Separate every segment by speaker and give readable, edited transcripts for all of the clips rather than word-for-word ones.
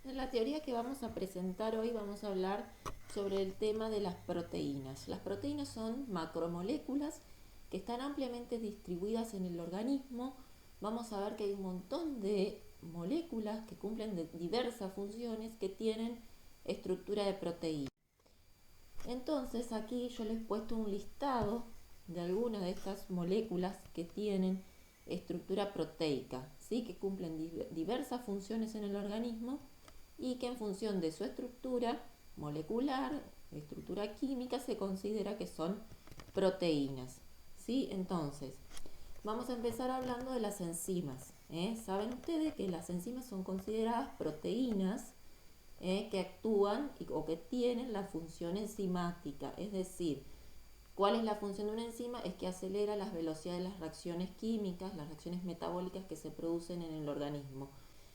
Speaker 1: En la teoría que vamos a presentar hoy vamos a hablar sobre el tema de las proteínas. Las proteínas son macromoléculas que están ampliamente distribuidas en el organismo. Vamos a ver que hay un montón de moléculas que cumplen diversas funciones que tienen estructura de proteína. Entonces aquí yo les he puesto un listado de algunas de estas moléculas que tienen estructura proteica, ¿sí? Que cumplen diversas funciones en el organismo y que en función de su estructura molecular, estructura química, se considera que son proteínas, ¿sí? Entonces, vamos a empezar hablando de las enzimas. Saben ustedes que las enzimas son consideradas proteínas que actúan o que tienen la función enzimática, es decir, ¿cuál es la función de una enzima? Es que acelera las velocidades de las reacciones químicas, las reacciones metabólicas que se producen en el organismo.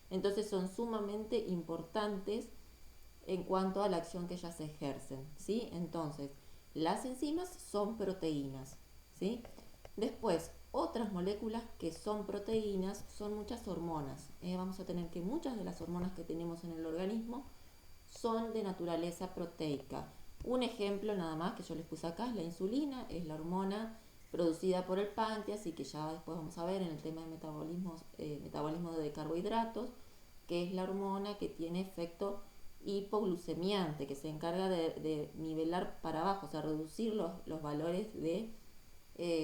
Speaker 1: Entonces son sumamente importantes en cuanto a la acción que ellas ejercen, ¿sí? Entonces, las enzimas son proteínas, ¿sí? Después, otras moléculas que son proteínas son muchas hormonas. Vamos a tener que muchas de las hormonas que tenemos en el organismo son de naturaleza proteica. Un ejemplo nada más que yo les puse acá es la insulina, es la hormona producida por el páncreas y que ya después vamos a ver en el tema de metabolismo de carbohidratos, que es la hormona que tiene efecto hipoglucemiante, que se encarga de nivelar para abajo, o sea, reducir los valores de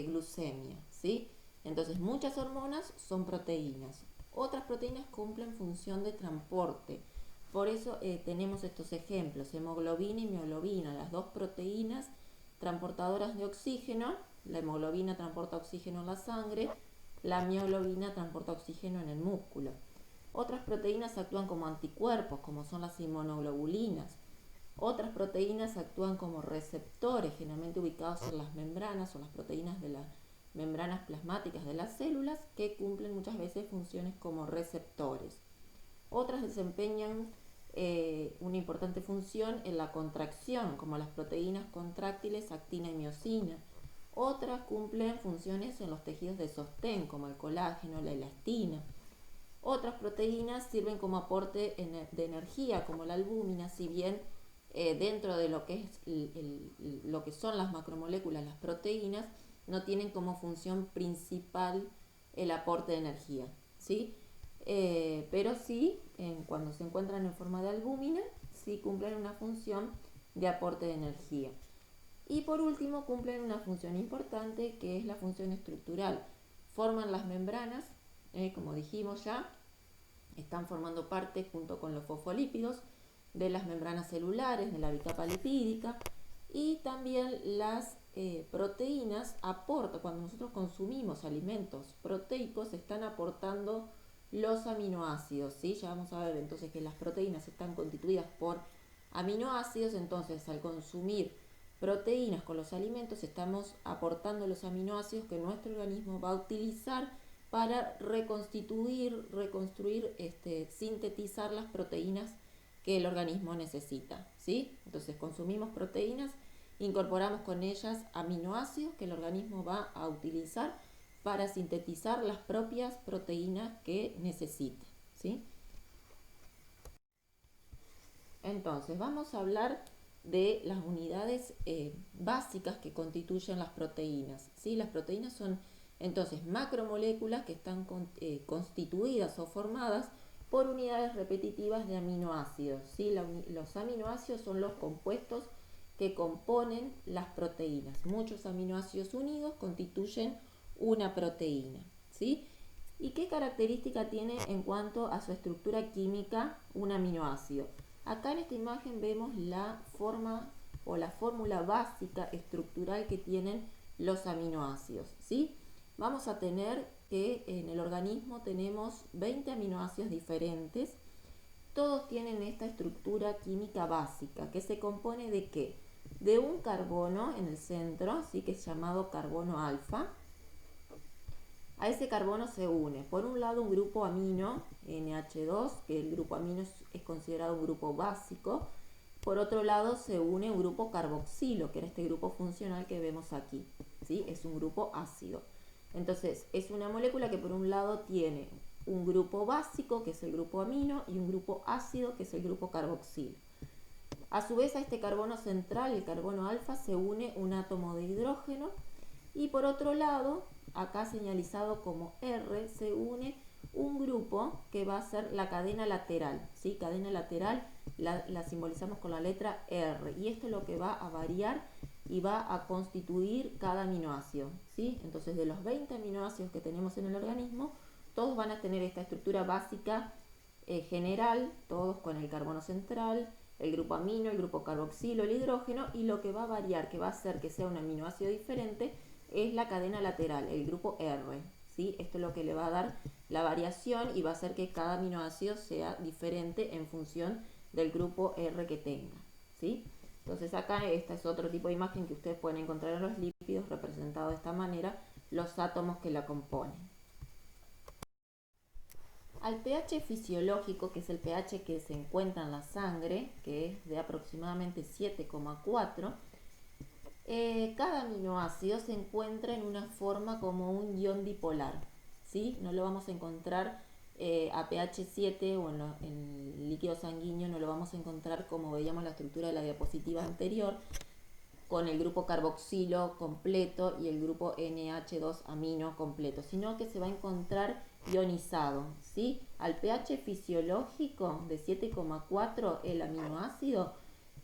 Speaker 1: glucemia, ¿sí? Entonces muchas hormonas son proteínas. Otras proteínas cumplen función de transporte. Por eso tenemos estos ejemplos, hemoglobina y mioglobina, las dos proteínas transportadoras de oxígeno. La hemoglobina transporta oxígeno en la sangre, la mioglobina transporta oxígeno en el músculo. Otras proteínas actúan como anticuerpos, como son las inmunoglobulinas. Otras proteínas actúan como receptores, generalmente ubicados en las membranas o las proteínas de las membranas plasmáticas de las células, que cumplen muchas veces funciones como receptores. Otras desempeñan una importante función en la contracción, como las proteínas contráctiles actina y miosina. Otras cumplen funciones en los tejidos de sostén, como el colágeno, la elastina. Otras proteínas sirven como aporte de energía, como la albúmina, si bien dentro de lo que es lo que son las macromoléculas, las proteínas, no tienen como función principal el aporte de energía, ¿sí? Pero sí, cuando se encuentran en forma de albúmina, sí cumplen una función de aporte de energía. Y por último, cumplen una función importante que es la función estructural. Forman las membranas, como dijimos ya, están formando parte junto con los fosfolípidos de las membranas celulares, de la bicapa lipídica, y también las proteínas aportan, cuando nosotros consumimos alimentos proteicos, están aportando los aminoácidos, ¿sí? Ya vamos a ver entonces que las proteínas están constituidas por aminoácidos, entonces al consumir proteínas con los alimentos estamos aportando los aminoácidos que nuestro organismo va a utilizar para reconstruir, sintetizar las proteínas que el organismo necesita, ¿sí? Entonces consumimos proteínas, incorporamos con ellas aminoácidos que el organismo va a utilizar para sintetizar las propias proteínas que necesita, ¿sí? Entonces vamos a hablar de las unidades básicas que constituyen las proteínas, ¿sí? Las proteínas son entonces macromoléculas que están constituidas o formadas por unidades repetitivas de aminoácidos, ¿sí? Los aminoácidos son los compuestos que componen las proteínas. Muchos aminoácidos unidos constituyen una proteína, ¿sí? ¿Y qué característica tiene en cuanto a su estructura química un aminoácido? Acá en esta imagen vemos la forma o la fórmula básica estructural que tienen los aminoácidos, ¿sí? Vamos a tener que en el organismo tenemos 20 aminoácidos diferentes. Todos tienen esta estructura química básica, que se compone de ¿qué? De un carbono en el centro, ¿sí? Que es llamado carbono alfa. A ese carbono se une, por un lado, un grupo amino, NH2, que el grupo amino es considerado un grupo básico. Por otro lado, se une un grupo carboxilo, que era este grupo funcional que vemos aquí, ¿sí? Es un grupo ácido. Entonces, es una molécula que por un lado tiene un grupo básico, que es el grupo amino, y un grupo ácido, que es el grupo carboxilo. A su vez, a este carbono central, el carbono alfa, se une un átomo de hidrógeno, y por otro lado, acá señalizado como R, se une un grupo que va a ser la cadena lateral, ¿sí? Cadena lateral la simbolizamos con la letra R, y esto es lo que va a variar y va a constituir cada aminoácido, ¿sí? Entonces, de los 20 aminoácidos que tenemos en el organismo, todos van a tener esta estructura básica general, todos con el carbono central, el grupo amino, el grupo carboxilo, el hidrógeno, y lo que va a variar, que va a hacer que sea un aminoácido diferente, es la cadena lateral, el grupo R, ¿sí? Esto es lo que le va a dar la variación y va a hacer que cada aminoácido sea diferente en función del grupo R que tenga, ¿sí? Entonces acá esta es otro tipo de imagen que ustedes pueden encontrar en los lípidos, representado de esta manera, los átomos que la componen. Al pH fisiológico, que es el pH que se encuentra en la sangre, que es de aproximadamente 7,4, cada aminoácido se encuentra en una forma como un ion dipolar, ¿sí? No lo vamos a encontrar a pH 7 o en el líquido sanguíneo, no lo vamos a encontrar como veíamos la estructura de la diapositiva anterior, con el grupo carboxilo completo y el grupo NH2 amino completo, sino que se va a encontrar ionizado, ¿sí? Al pH fisiológico de 7,4, el aminoácido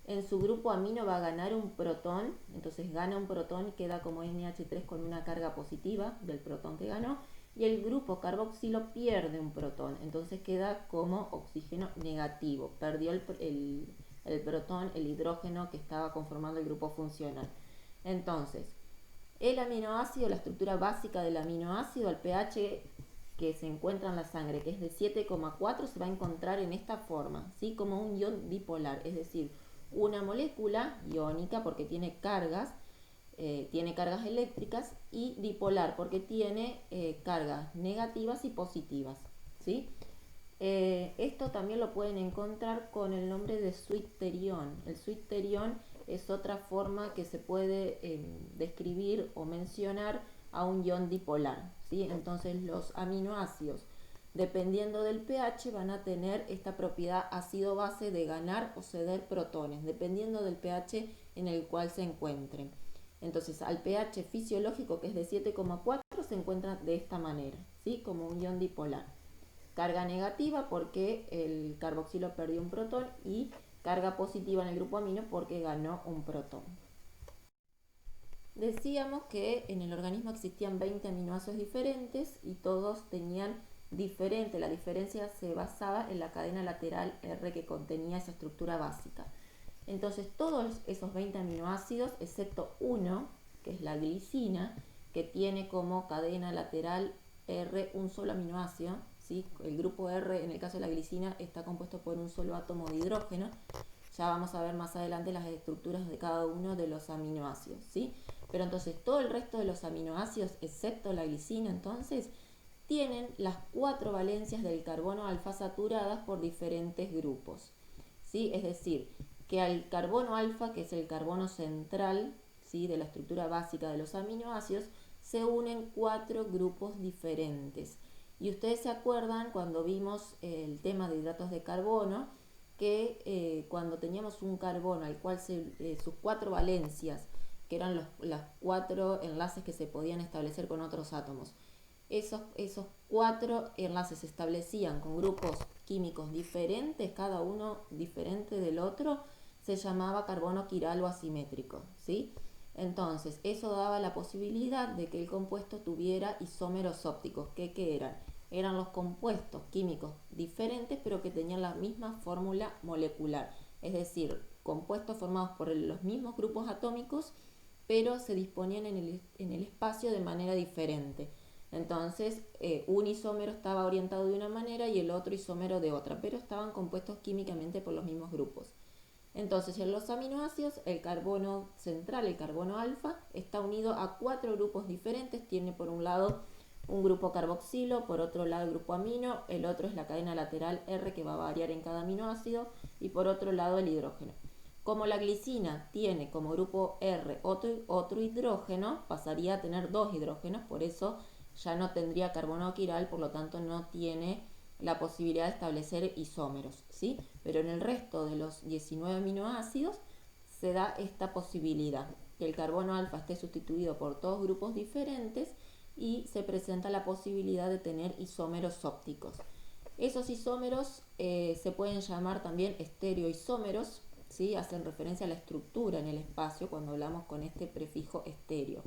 Speaker 1: en su grupo amino va a ganar un protón, entonces gana un protón y queda como NH3 con una carga positiva del protón que ganó, y el grupo carboxilo pierde un protón, entonces queda como oxígeno negativo, perdió el protón, el hidrógeno que estaba conformando el grupo funcional. Entonces, el aminoácido, la estructura básica del aminoácido, el pH que se encuentra en la sangre, que es de 7,4, se va a encontrar en esta forma, ¿sí? Como un ion dipolar, es decir, una molécula iónica porque tiene cargas eléctricas, y dipolar porque tiene cargas negativas y positivas, ¿sí? Esto también lo pueden encontrar con el nombre de zwitterión. El zwitterión es otra forma que se puede describir o mencionar a un ion dipolar, ¿sí? Entonces los aminoácidos, dependiendo del pH, van a tener esta propiedad ácido-base de ganar o ceder protones, dependiendo del pH en el cual se encuentren. Entonces, al pH fisiológico, que es de 7,4, se encuentra de esta manera, ¿sí? Como un ion dipolar. Carga negativa porque el carboxilo perdió un protón, y carga positiva en el grupo amino porque ganó un protón. Decíamos que en el organismo existían 20 aminoácidos diferentes y todos tenían diferente, la diferencia se basaba en la cadena lateral R que contenía esa estructura básica. Entonces todos esos 20 aminoácidos, excepto uno, que es la glicina, que tiene como cadena lateral R un solo aminoácido, ¿sí? El grupo R en el caso de la glicina está compuesto por un solo átomo de hidrógeno. Ya vamos a ver más adelante las estructuras de cada uno de los aminoácidos, ¿sí? Pero entonces todo el resto de los aminoácidos, excepto la glicina, entonces, tienen las 4 valencias del carbono alfa saturadas por diferentes grupos, ¿sí? Es decir, que al carbono alfa, que es el carbono central, ¿sí?, de la estructura básica de los aminoácidos, se unen 4 grupos diferentes. Y ustedes se acuerdan cuando vimos el tema de hidratos de carbono, que cuando teníamos un carbono al cual sus 4 valencias, que eran los 4 enlaces que se podían establecer con otros átomos, esos 4 enlaces se establecían con grupos químicos diferentes, cada uno diferente del otro, se llamaba carbono quiral o asimétrico, ¿sí? Entonces, eso daba la posibilidad de que el compuesto tuviera isómeros ópticos. ¿Qué eran? Eran los compuestos químicos diferentes, pero que tenían la misma fórmula molecular. Es decir, compuestos formados por los mismos grupos atómicos, pero se disponían en el espacio de manera diferente. Entonces, un isómero estaba orientado de una manera y el otro isómero de otra, pero estaban compuestos químicamente por los mismos grupos. Entonces, en los aminoácidos, el carbono central, el carbono alfa, está unido a 4 grupos diferentes. Tiene por un lado un grupo carboxilo, por otro lado el grupo amino, el otro es la cadena lateral R que va a variar en cada aminoácido, y por otro lado el hidrógeno. Como la glicina tiene como grupo R otro hidrógeno, pasaría a tener 2 hidrógenos, por eso ya no tendría carbono quiral, por lo tanto no tiene la posibilidad de establecer isómeros, ¿sí? Pero en el resto de los 19 aminoácidos se da esta posibilidad, que el carbono alfa esté sustituido por dos grupos diferentes y se presenta la posibilidad de tener isómeros ópticos. Esos isómeros se pueden llamar también estereoisómeros, ¿sí? Hacen referencia a la estructura en el espacio cuando hablamos con este prefijo estéreo.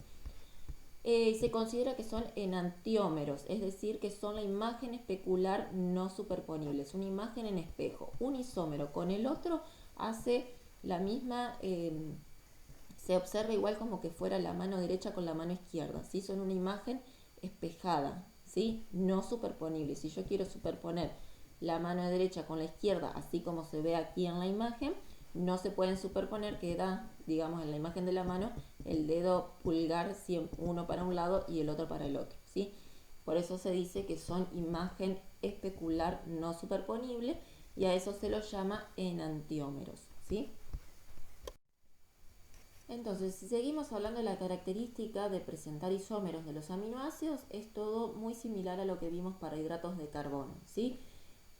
Speaker 1: Se considera que son enantiómeros, es decir, que son la imagen especular no superponible, es una imagen en espejo. Un isómero con el otro hace la misma, se observa igual como que fuera la mano derecha con la mano izquierda, ¿sí? Son una imagen espejada, ¿sí? No superponible. Si yo quiero superponer la mano derecha con la izquierda, así como se ve aquí en la imagen, no se pueden superponer, queda, digamos, en la imagen de la mano, el dedo pulgar uno para un lado y el otro para el otro, ¿sí? Por eso se dice que son imagen especular no superponible y a eso se los llama enantiómeros, ¿sí? Entonces, si seguimos hablando de la característica de presentar isómeros de los aminoácidos, es todo muy similar a lo que vimos para hidratos de carbono, ¿sí?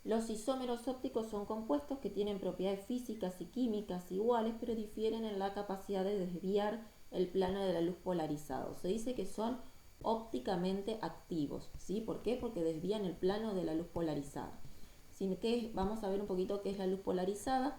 Speaker 1: Los isómeros ópticos son compuestos que tienen propiedades físicas y químicas iguales, pero difieren en la capacidad de desviar el plano de la luz polarizado. Se dice que son ópticamente activos, ¿sí? ¿Por qué? Porque desvían el plano de la luz polarizada. Vamos a ver un poquito qué es la luz polarizada.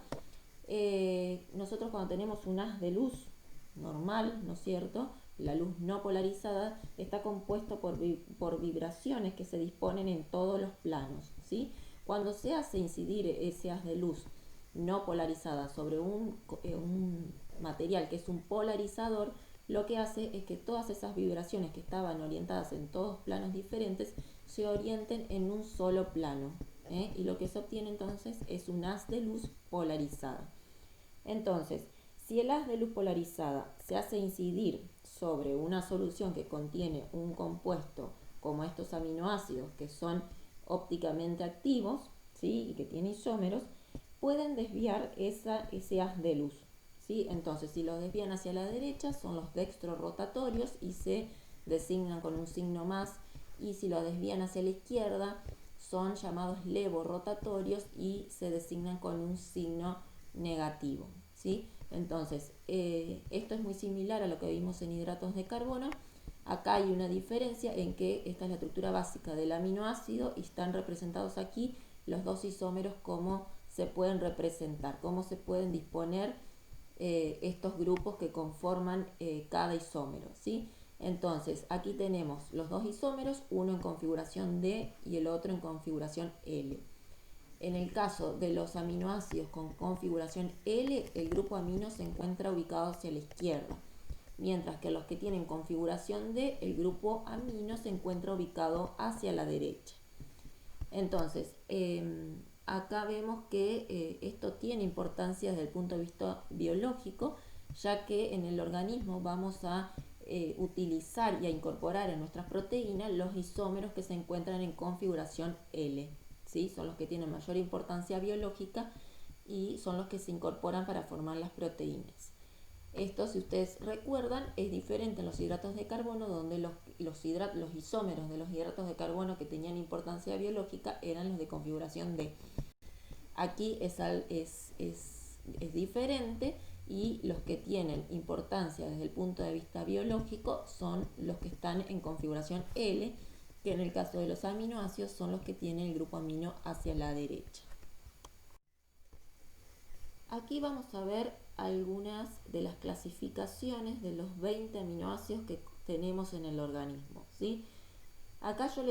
Speaker 1: Nosotros cuando tenemos un haz de luz normal, ¿no es cierto? La luz no polarizada está compuesto por vibraciones que se disponen en todos los planos, ¿sí? Cuando se hace incidir ese haz de luz no polarizada sobre un material que es un polarizador, lo que hace es que todas esas vibraciones que estaban orientadas en todos planos diferentes se orienten en un solo plano, ¿eh? Y lo que se obtiene entonces es un haz de luz polarizada. Entonces, si el haz de luz polarizada se hace incidir sobre una solución que contiene un compuesto como estos aminoácidos que son ópticamente activos, ¿sí? Y que tienen isómeros, pueden desviar ese haz de luz, ¿sí? Entonces, si lo desvían hacia la derecha, son los dextrorotatorios y se designan con un signo más, y si lo desvían hacia la izquierda, son llamados levorotatorios y se designan con un signo negativo, ¿sí? Entonces, esto es muy similar a lo que vimos en hidratos de carbono. Acá hay una diferencia en que esta es la estructura básica del aminoácido y están representados aquí los dos isómeros, cómo se pueden representar, cómo se pueden disponer estos grupos que conforman cada isómero, ¿sí? Entonces, aquí tenemos los dos isómeros, uno en configuración D y el otro en configuración L. En el caso de los aminoácidos con configuración L, el grupo amino se encuentra ubicado hacia la izquierda, mientras que los que tienen configuración D, el grupo amino se encuentra ubicado hacia la derecha. Entonces, acá vemos que esto tiene importancia desde el punto de vista biológico, ya que en el organismo vamos a utilizar y a incorporar en nuestras proteínas los isómeros que se encuentran en configuración L, ¿sí? Son los que tienen mayor importancia biológica y son los que se incorporan para formar las proteínas. Esto, si ustedes recuerdan, es diferente en los hidratos de carbono, donde los isómeros de los hidratos de carbono que tenían importancia biológica eran los de configuración D. Aquí es diferente, y los que tienen importancia desde el punto de vista biológico son los que están en configuración L, que en el caso de los aminoácidos son los que tienen el grupo amino hacia la derecha. Aquí vamos a ver algunas de las clasificaciones de los 20 aminoácidos que tenemos en el organismo, ¿sí? Acá yo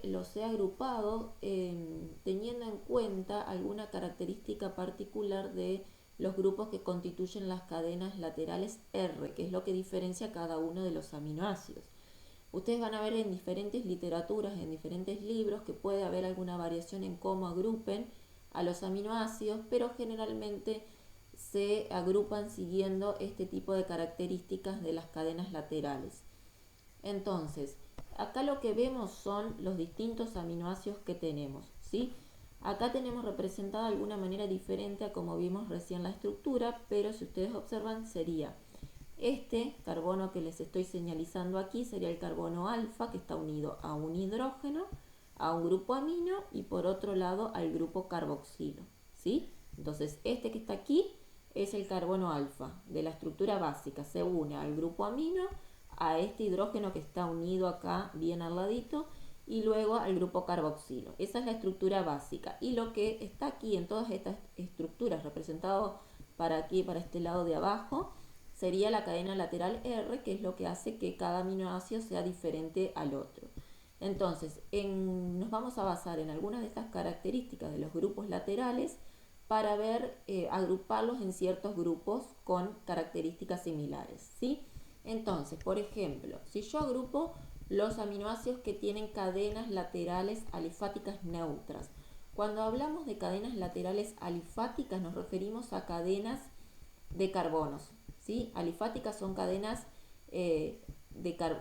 Speaker 1: los he agrupado teniendo en cuenta alguna característica particular de los grupos que constituyen las cadenas laterales R, que es lo que diferencia cada uno de los aminoácidos. Ustedes van a ver en diferentes literaturas, en diferentes libros, que puede haber alguna variación en cómo agrupen a los aminoácidos, pero generalmente se agrupan siguiendo este tipo de características de las cadenas laterales. Entonces, acá lo que vemos son los distintos aminoácidos que tenemos, ¿sí? Acá tenemos representada de alguna manera diferente a como vimos recién la estructura, pero si ustedes observan sería Este carbono que les estoy señalizando aquí sería el carbono alfa, que está unido a un hidrógeno, a un grupo amino y por otro lado al grupo carboxilo, ¿sí? Entonces este que está aquí es el carbono alfa de la estructura básica, se une al grupo amino, a este hidrógeno que está unido acá bien al ladito y luego al grupo carboxilo. Esa es la estructura básica y lo que está aquí en todas estas estructuras representado para aquí, para este lado de abajo, sería la cadena lateral R, que es lo que hace que cada aminoácido sea diferente al otro. Entonces, nos vamos a basar en algunas de estas características de los grupos laterales para ver, agruparlos en ciertos grupos con características similares, ¿sí? Entonces, por ejemplo, si yo agrupo los aminoácidos que tienen cadenas laterales alifáticas neutras. Cuando hablamos de cadenas laterales alifáticas nos referimos a cadenas de carbonos, ¿sí? Alifáticas son cadenas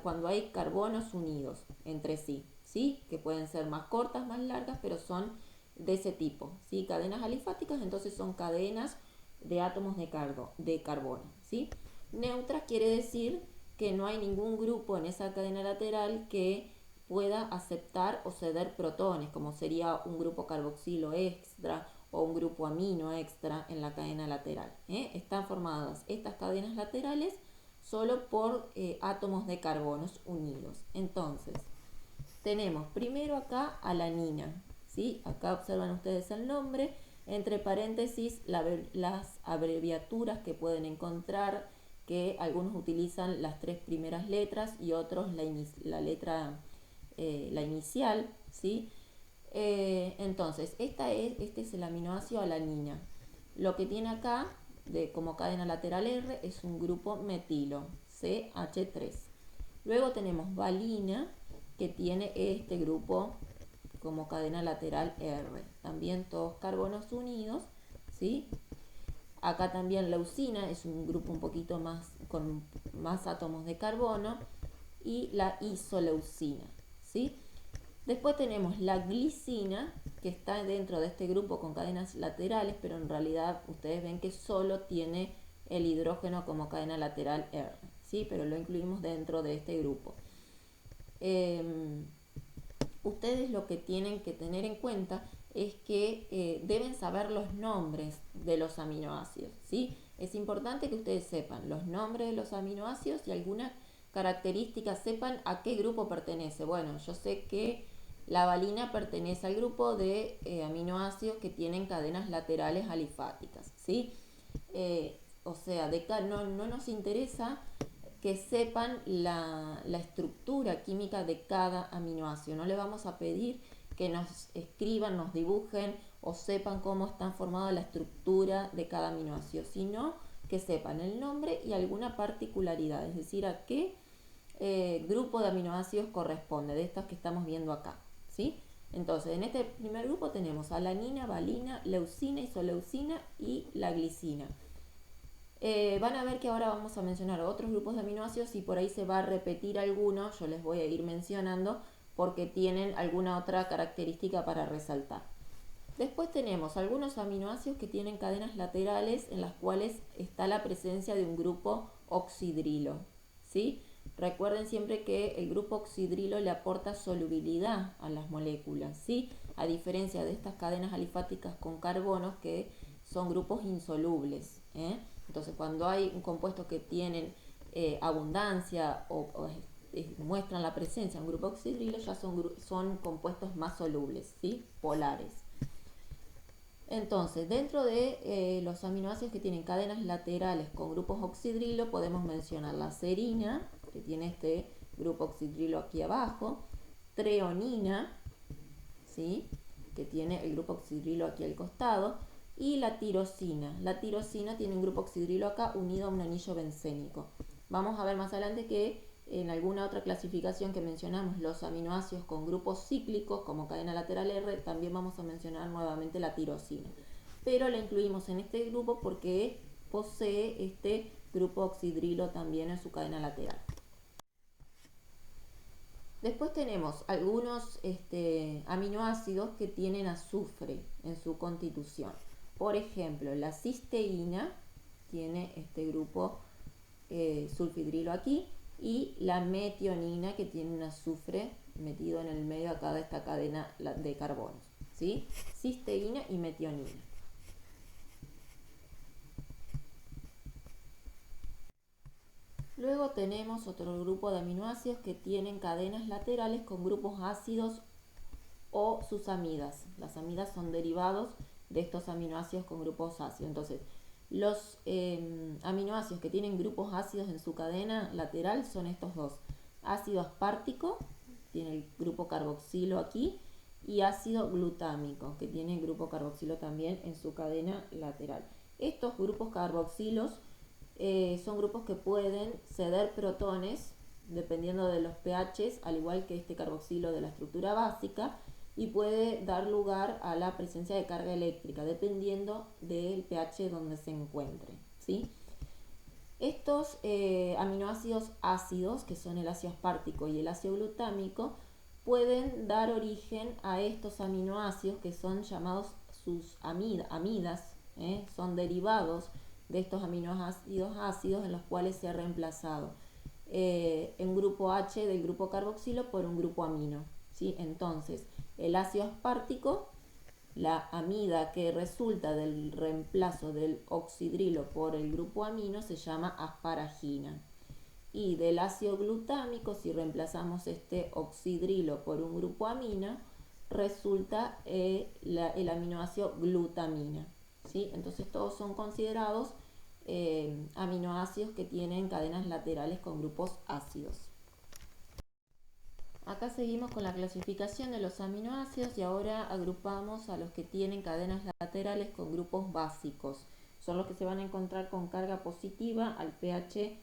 Speaker 1: cuando hay carbonos unidos entre sí, ¿sí? Que pueden ser más cortas, más largas, pero son de ese tipo, ¿sí? Cadenas alifáticas entonces son cadenas de átomos de carbono, ¿sí? Neutras quiere decir que no hay ningún grupo en esa cadena lateral que pueda aceptar o ceder protones, como sería un grupo carboxilo extra o un grupo amino extra en la cadena lateral. Están formadas estas cadenas laterales solo por átomos de carbonos unidos. Entonces, tenemos primero acá alanina, ¿sí? Acá observan ustedes el nombre, entre paréntesis las abreviaturas que pueden encontrar, que algunos utilizan las 3 primeras letras y otros la letra, la inicial, ¿sí? Entonces, este es el aminoácido alanina. Lo que tiene acá, como cadena lateral R, es un grupo metilo, CH3. Luego tenemos valina, que tiene este grupo como cadena lateral R. También todos carbonos unidos, ¿sí? Acá también leucina es un grupo un poquito más, con más átomos de carbono, y la isoleucina, ¿sí? Después tenemos la glicina, que está dentro de este grupo con cadenas laterales, pero en realidad ustedes ven que solo tiene el hidrógeno como cadena lateral R, ¿sí? Pero lo incluimos dentro de este grupo. Ustedes lo que tienen que tener en cuenta es que deben saber los nombres de los aminoácidos, ¿sí? Es importante que ustedes sepan los nombres de los aminoácidos y algunas características, sepan a qué grupo pertenece. Bueno, yo sé que la valina pertenece al grupo de aminoácidos que tienen cadenas laterales alifáticas, ¿sí? O sea, no nos interesa que sepan la estructura química de cada aminoácido. No le vamos a pedir que nos escriban, nos dibujen o sepan cómo está formada la estructura de cada aminoácido, sino que sepan el nombre y alguna particularidad, es decir, a qué grupo de aminoácidos corresponde, de estas que estamos viendo acá, ¿sí? Entonces, en este primer grupo tenemos alanina, valina, leucina, isoleucina y la glicina. Van a ver que ahora vamos a mencionar otros grupos de aminoácidos y por ahí se va a repetir alguno, yo les voy a ir mencionando porque tienen alguna otra característica para resaltar. Después tenemos algunos aminoácidos que tienen cadenas laterales en las cuales está la presencia de un grupo oxidrilo, ¿sí? Recuerden siempre que el grupo oxidrilo le aporta solubilidad a las moléculas, ¿sí? A diferencia de estas cadenas alifáticas con carbonos que son grupos insolubles, ¿eh? Entonces, cuando hay un compuesto que tienen abundancia o muestran la presencia de un grupo oxidrilo, ya son compuestos más solubles, ¿sí? Polares. Entonces, dentro de los aminoácidos que tienen cadenas laterales con grupos oxidrilo, podemos mencionar la serina, que tiene este grupo oxidrilo aquí abajo, treonina, ¿sí? Que tiene el grupo oxidrilo aquí al costado, y la tirosina. La tirosina tiene un grupo oxidrilo acá unido a un anillo bencénico. Vamos a ver más adelante que en alguna otra clasificación que mencionamos los aminoácidos con grupos cíclicos como cadena lateral R, también vamos a mencionar nuevamente la tirosina. Pero la incluimos en este grupo porque posee este grupo oxidrilo también en su cadena lateral. Después tenemos algunos aminoácidos que tienen azufre en su constitución. Por ejemplo, la cisteína tiene este grupo sulfidrilo aquí, y la metionina, que tiene un azufre metido en el medio acá de esta cadena de carbonos, ¿sí? Cisteína y metionina. Luego tenemos otro grupo de aminoácidos que tienen cadenas laterales con grupos ácidos o sus amidas. Las amidas son derivados de estos aminoácidos con grupos ácidos. Entonces, los aminoácidos que tienen grupos ácidos en su cadena lateral son estos dos. Ácido aspartico, tiene el grupo carboxilo aquí, y ácido glutámico, que tiene el grupo carboxilo también en su cadena lateral. Estos grupos carboxilos son grupos que pueden ceder protones dependiendo de los pHs, al igual que este carboxilo de la estructura básica, y puede dar lugar a la presencia de carga eléctrica dependiendo del pH donde se encuentre, ¿sí? Estos aminoácidos ácidos, que son el ácido aspartico y el ácido glutámico, pueden dar origen a estos aminoácidos que son llamados sus amidas, son derivados de estos aminoácidos ácidos en los cuales se ha reemplazado un grupo H del grupo carboxilo por un grupo amino, ¿sí? Entonces, el ácido aspartico, la amida que resulta del reemplazo del oxidrilo por el grupo amino, se llama asparagina. Y del ácido glutámico, si reemplazamos este oxidrilo por un grupo amino, resulta el aminoácido glutamina, ¿sí? Entonces todos son considerados aminoácidos que tienen cadenas laterales con grupos ácidos. Acá seguimos con la clasificación de los aminoácidos y ahora agrupamos a los que tienen cadenas laterales con grupos básicos. Son los que se van a encontrar con carga positiva al pH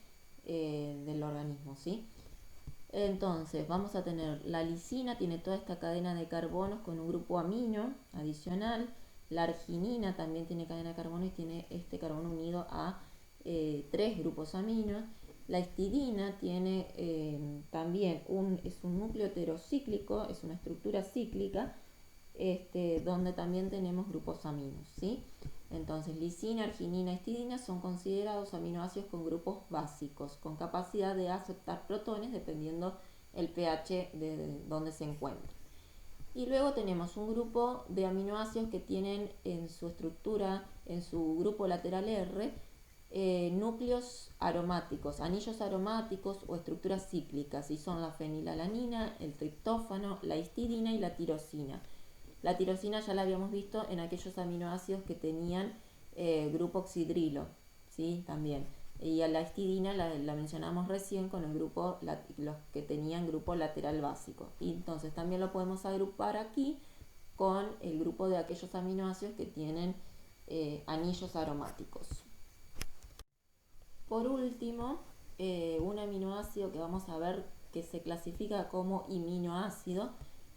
Speaker 1: del organismo, ¿sí? Entonces vamos a tener la lisina, tiene toda esta cadena de carbonos con un grupo amino adicional. La arginina también tiene cadena de carbono y tiene este carbono unido a 3 grupos aminos. La histidina tiene también es un núcleo heterocíclico, es una estructura cíclica, donde también tenemos grupos aminos, ¿sí? Entonces, lisina, arginina, histidina son considerados aminoácidos con grupos básicos, con capacidad de aceptar protones dependiendo el pH de donde se encuentra. Y luego tenemos un grupo de aminoácidos que tienen en su estructura, en su grupo lateral R, núcleos aromáticos, anillos aromáticos o estructuras cíclicas, y son la fenilalanina, el triptófano, la histidina y la tirosina. La tirosina ya la habíamos visto en aquellos aminoácidos que tenían grupo oxidrilo, ¿sí? También. Y a la histidina la mencionamos recién con el grupo, los que tenían grupo lateral básico. Y entonces también lo podemos agrupar aquí con el grupo de aquellos aminoácidos que tienen anillos aromáticos. Por último, un aminoácido que vamos a ver que se clasifica como iminoácido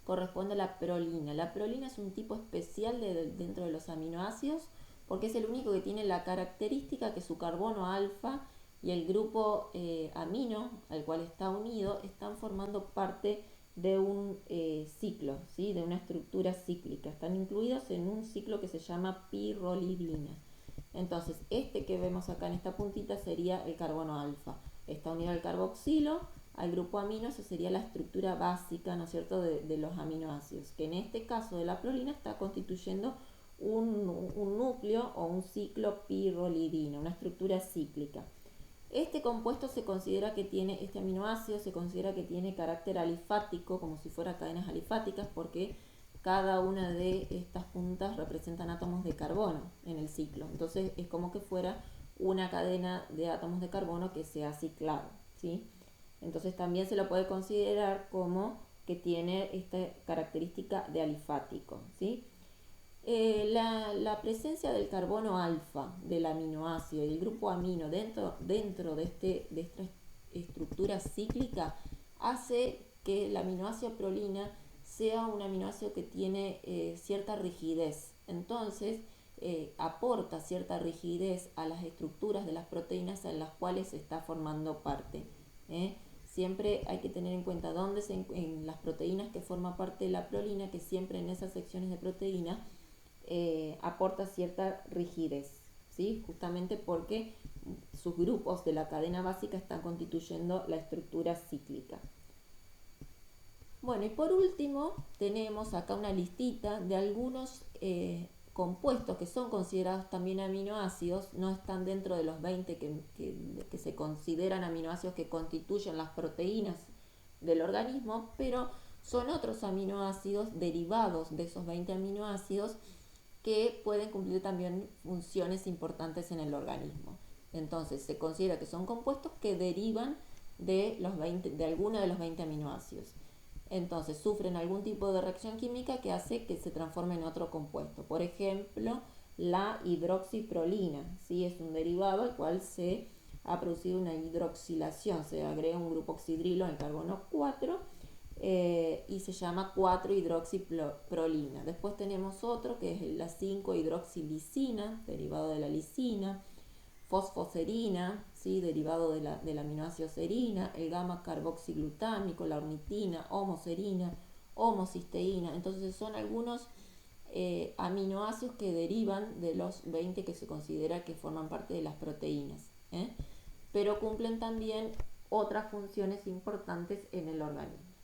Speaker 1: corresponde a la prolina. La prolina es un tipo especial dentro de los aminoácidos porque es el único que tiene la característica que su carbono alfa y el grupo amino al cual está unido están formando parte de un ciclo, ¿sí? De una estructura cíclica. Están incluidos en un ciclo que se llama pirrolidina. Entonces, este que vemos acá en esta puntita sería el carbono alfa. Está unido al carboxilo, al grupo amino, esa sería la estructura básica, ¿no es cierto?, de los aminoácidos, que en este caso de la prolina está constituyendo un núcleo o un ciclo pirrolidina, una estructura cíclica. Este compuesto se considera que tiene, este aminoácido se considera que tiene carácter alifático, como si fuera cadenas alifáticas, porque cada una de estas puntas representan átomos de carbono en el ciclo. Entonces es como que fuera una cadena de átomos de carbono que se ha ciclado, ¿sí? Entonces también se lo puede considerar como que tiene esta característica de alifático, ¿sí? La presencia del carbono alfa, del aminoácido y del grupo amino dentro de esta estructura cíclica hace que el aminoácido prolina sea un aminoácido que tiene cierta rigidez. Entonces aporta cierta rigidez a las estructuras de las proteínas en las cuales se está formando parte. Siempre hay que tener en cuenta dónde en las proteínas que forman parte de la prolina, que siempre en esas secciones de proteína aporta cierta rigidez, ¿sí? Justamente porque sus grupos de la cadena básica están constituyendo la estructura cíclica. Bueno, y por último tenemos acá una listita de algunos compuestos que son considerados también aminoácidos, no están dentro de los 20 que se consideran aminoácidos que constituyen las proteínas del organismo, pero son otros aminoácidos derivados de esos 20 aminoácidos que pueden cumplir también funciones importantes en el organismo. Entonces se considera que son compuestos que derivan de alguno de los 20 aminoácidos. Entonces sufren algún tipo de reacción química que hace que se transforme en otro compuesto. Por ejemplo, la hidroxiprolina, ¿sí? Es un derivado al cual se ha producido una hidroxilación, se agrega un grupo oxidrilo al carbono 4 y se llama 4-hidroxiprolina. Después tenemos otro que es la 5-hidroxilisina, derivado de la lisina, fosfoserina, ¿sí? Derivado del aminoácido serina, el gamma-carboxiglutámico, la ornitina, homoserina, homocisteína. Entonces son algunos aminoácidos que derivan de los 20 que se considera que forman parte de las proteínas, pero cumplen también otras funciones importantes en el organismo.